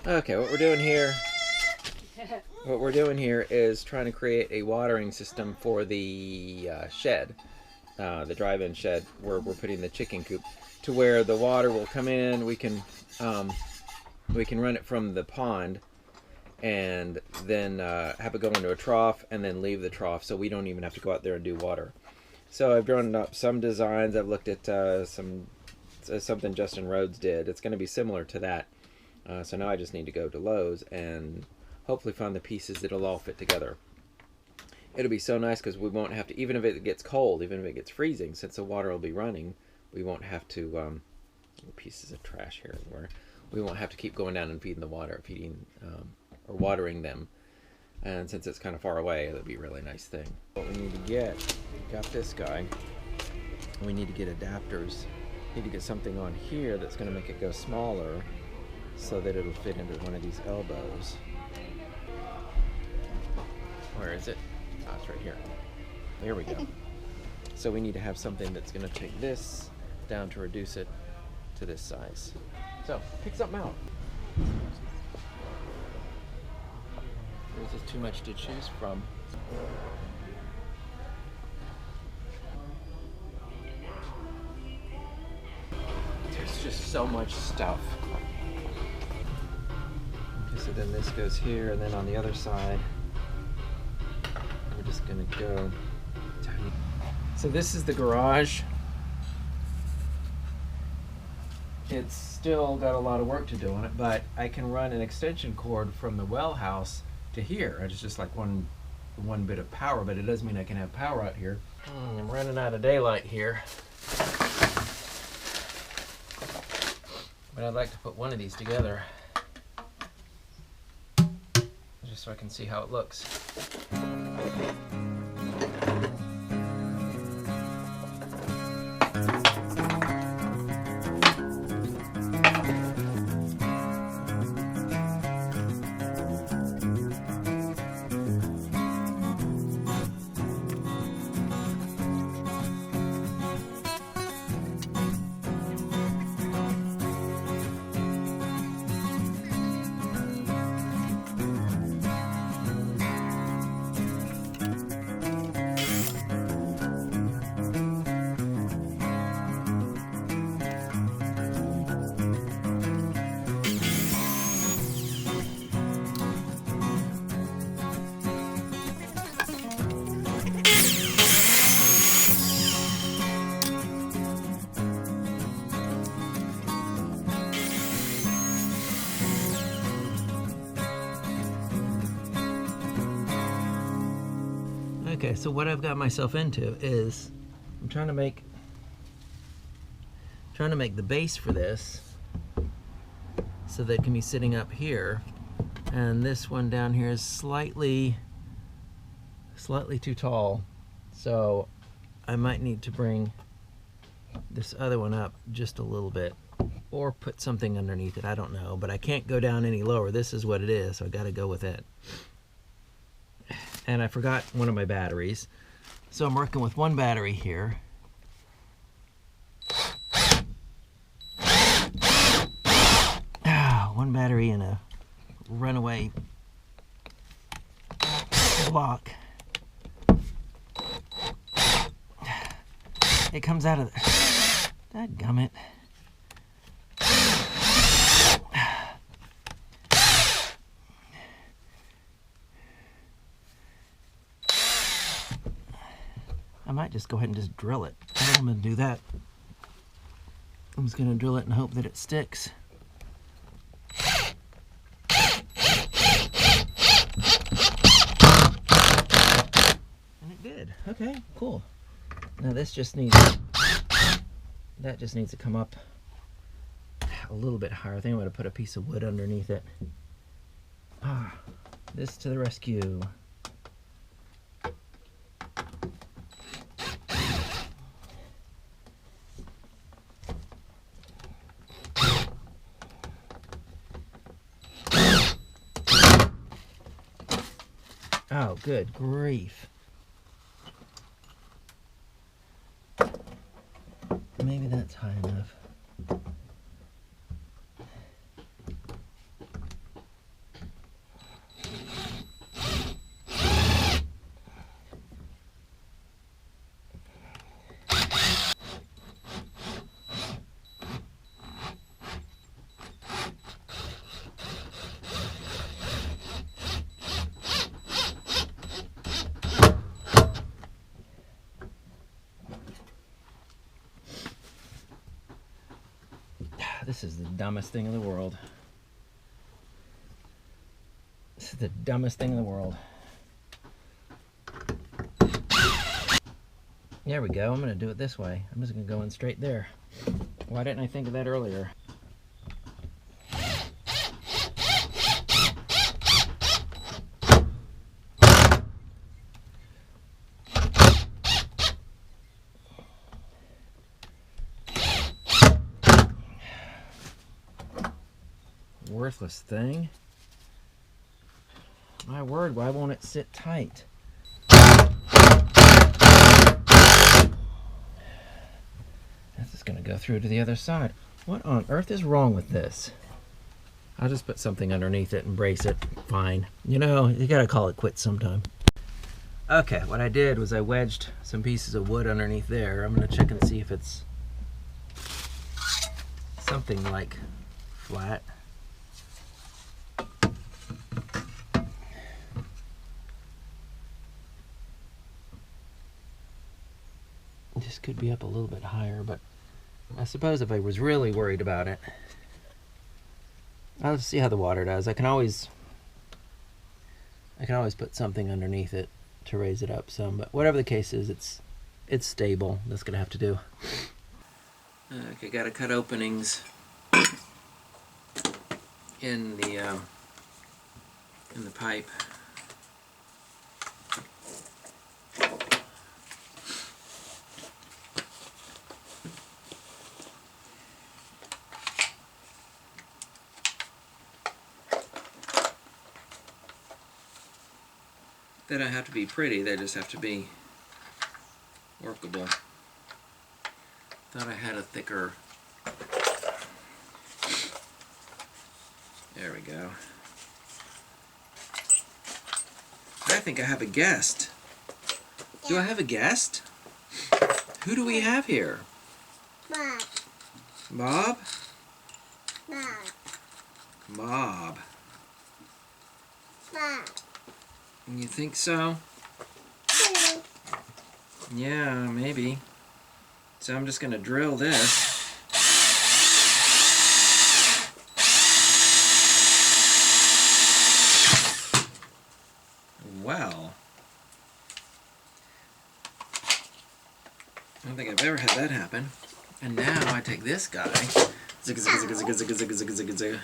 Okay, what we're doing here is trying to create a watering system for the shed, the drive-in shed where we're putting the chicken coop, to where the water will come in. We can run it from the pond and then have it go into a trough and then leave the trough, so we don't even have to go out there and do water. So I've drawn up some designs. I've looked at something Justin Rhodes did. It's going to be similar to that. So now I just need to go to Lowe's and hopefully find the pieces that'll all fit together. It'll be so nice because we won't have to, even if it gets cold, even if it gets freezing, since the water will be running, we won't have to, pieces of trash here everywhere. We won't have to keep going down and feeding or watering them. And since it's kind of far away, it'll be a really nice thing. What we need to get, got this guy. We need to get adapters. Need to get something on here that's going to make it go smaller, so that it'll fit into one of these elbows. Where is it? Oh, it's right here. There we go. So we need to have something that's going to take this down to reduce it to this size. So, pick something out. There's just too much to choose from. There's just so much stuff. So then this goes here, and then on the other side, we're just gonna go tiny. So this is the garage. It's still got a lot of work to do on it, but I can run an extension cord from the well house to here. It's just like one bit of power, but it does mean I can have power out here. I'm running out of daylight here. But I'd like to put one of these together, just so I can see how it looks. Okay, so what I've got myself into is I'm trying to make the base for this so that it can be sitting up here, and this one down here is slightly too tall, so I might need to bring this other one up just a little bit or put something underneath it. I don't know, but I can't go down any lower. This is what it is, so I got to go with it. And I forgot one of my batteries, so I'm working with one battery here. One battery in a runaway block. It comes out of the... Dadgummit. I might just go ahead and just drill it. I think I'm going to do that. I'm just going to drill it and hope that it sticks. And it did. Okay, cool. Now this just needs... that just needs to come up a little bit higher. I think I'm going to put a piece of wood underneath it. This to the rescue. Oh, good grief. Maybe that's high enough. dumbest thing in the world. This is the dumbest thing in the world. There we go. I'm going to do it this way. I'm just going to go in straight there. Why didn't I think of that earlier? Worthless thing. My word, why won't it sit tight? This is going to go through to the other side. What on earth is wrong with this? I'll just put something underneath it and brace it. Fine. You know, you gotta call it quits sometime. Okay, what I did was I wedged some pieces of wood underneath there. I'm going to check and see if it's something like flat. This could be up a little bit higher, but I suppose if I was really worried about it, I'll see how the water does. I can always put something underneath it to raise it up some, but whatever the case is, it's stable. That's gonna have to do. Okay, gotta cut openings in the pipe. They don't have to be pretty, they just have to be workable. Thought I had a thicker. There we go. I think I have a guest. Do I have a guest? Who do we have here? Bob. Bob? Bob. Bob. Bob. You think so? Yeah, maybe. So I'm just going to drill this. Well. I don't think I've ever had that happen. And now I take this guy. Zig, zig, zig, zig, zig, zig, zig, zig, zig.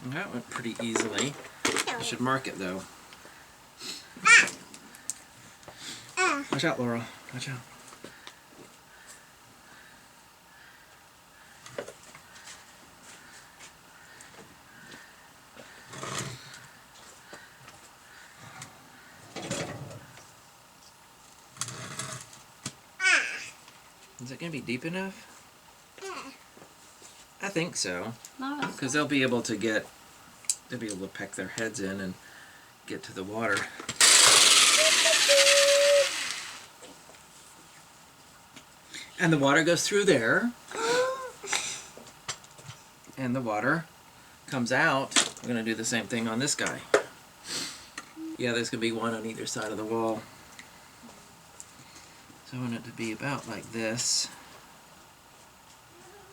That went pretty easily. I should mark it though. Watch out, Laura. Watch out. Is it going to be deep enough? I think so. Because they'll be able to peck their heads in and get to the water. And the water goes through there. And the water comes out. We're going to do the same thing on this guy. Yeah, there's going to be one on either side of the wall. So I want it to be about like this.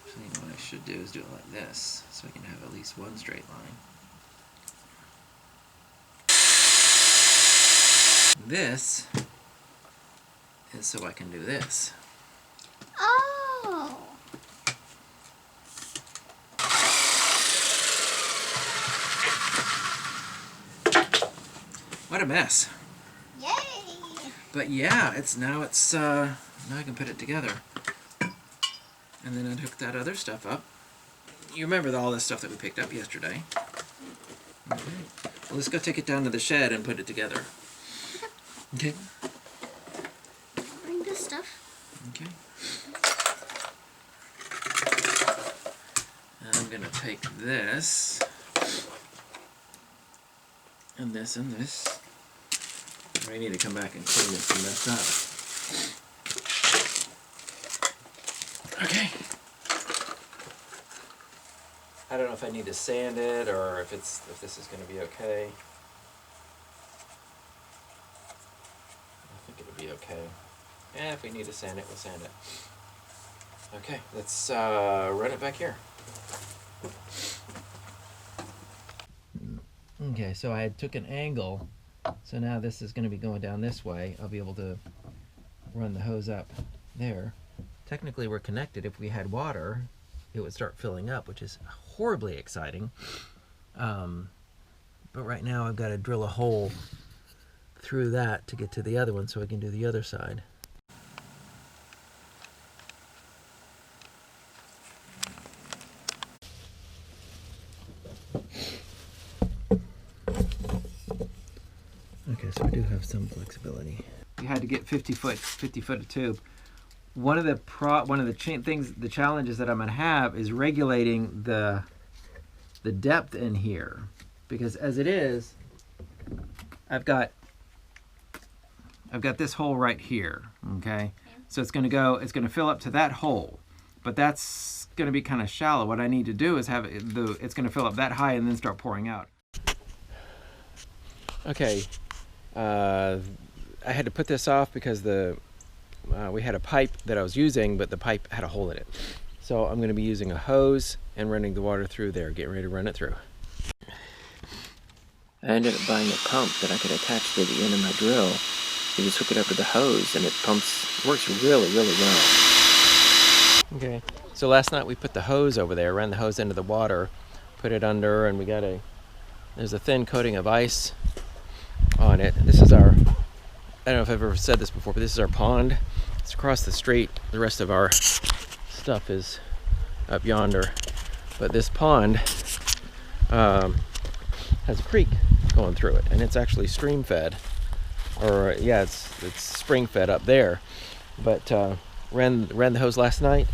So you know what I should do is do it like this, so I can have at least one straight line. This is so I can do this. Oh! What a mess. Yay! But yeah, now I can put it together. And then I'd hook that other stuff up. You remember all this stuff that we picked up yesterday. Okay. Well, let's go take it down to the shed and put it together. Okay. Bring this stuff. Okay. And I'm going to take this. And this and this. I need to come back and clean this and mess up. Okay. I don't know if I need to sand it or if this is going to be okay. I think it'll be okay. And if we need to sand it, we'll sand it. Okay, let's run it back here. Okay, so I took an angle, so now this is going to be going down this way. I'll be able to run the hose up there. Technically we're connected. If we had water, it would start filling up, which is horribly exciting. But right now I've got to drill a hole through that to get to the other one so I can do the other side. Okay, so we do have some flexibility. You had to get 50 foot of tube. One of the challenges that I'm going to have is regulating the depth in here, because as it is, I've got this hole right here. Okay, so it's going to fill up to that hole, but that's going to be kind of shallow. What I need to do is have it's going to fill up that high and then start pouring out. Okay. I had to put this off because we had a pipe that I was using, but the pipe had a hole in it. So I'm going to be using a hose and running the water through there, getting ready to run it through. I ended up buying a pump that I could attach to the end of my drill. You just hook it up to the hose and it works really, really well. Okay, so last night we put the hose over there, ran the hose into the water, put it under, and there's a thin coating of ice on it. This is I don't know if I've ever said this before, but this is our pond. It's across the street. The rest of our stuff is up yonder. But this pond has a creek going through it, and it's actually stream fed. Or yeah, it's spring fed up there. But ran the hose last night,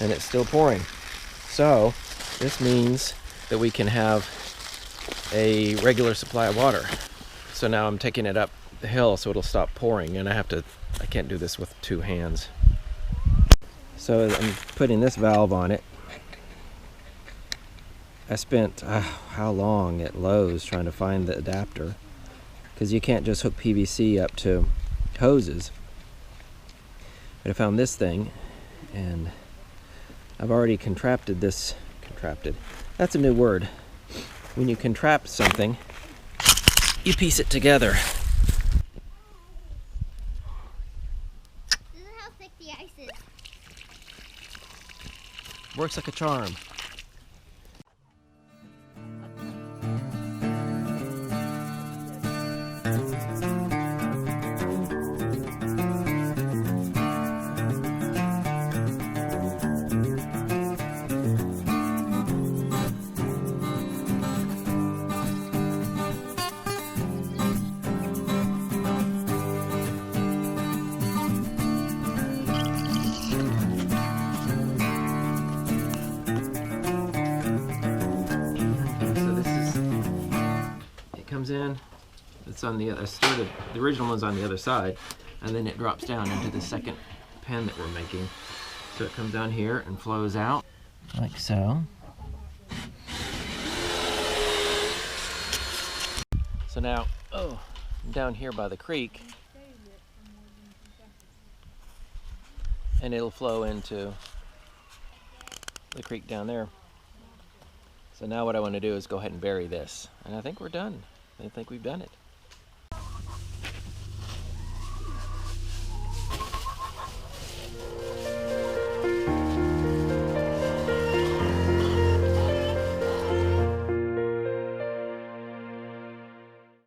and it's still pouring. So this means that we can have a regular supply of water. So now I'm taking it up the hill so it'll stop pouring, and I can't do this with two hands. So I'm putting this valve on it. I spent how long at Lowe's trying to find the adapter, because you can't just hook PVC up to hoses. But I found this thing, and I've already contrapted this. That's a new word. When you contrapt something, you piece it together. This is how thick the ice is. Works like a charm. In, it's on the other. The original one's on the other side, and then it drops down into the second pen that we're making. So it comes down here and flows out like so. So now, I'm down here by the creek, and it'll flow into the creek down there. So now what I want to do is go ahead and bury this, and I think we're done. I think we've done it.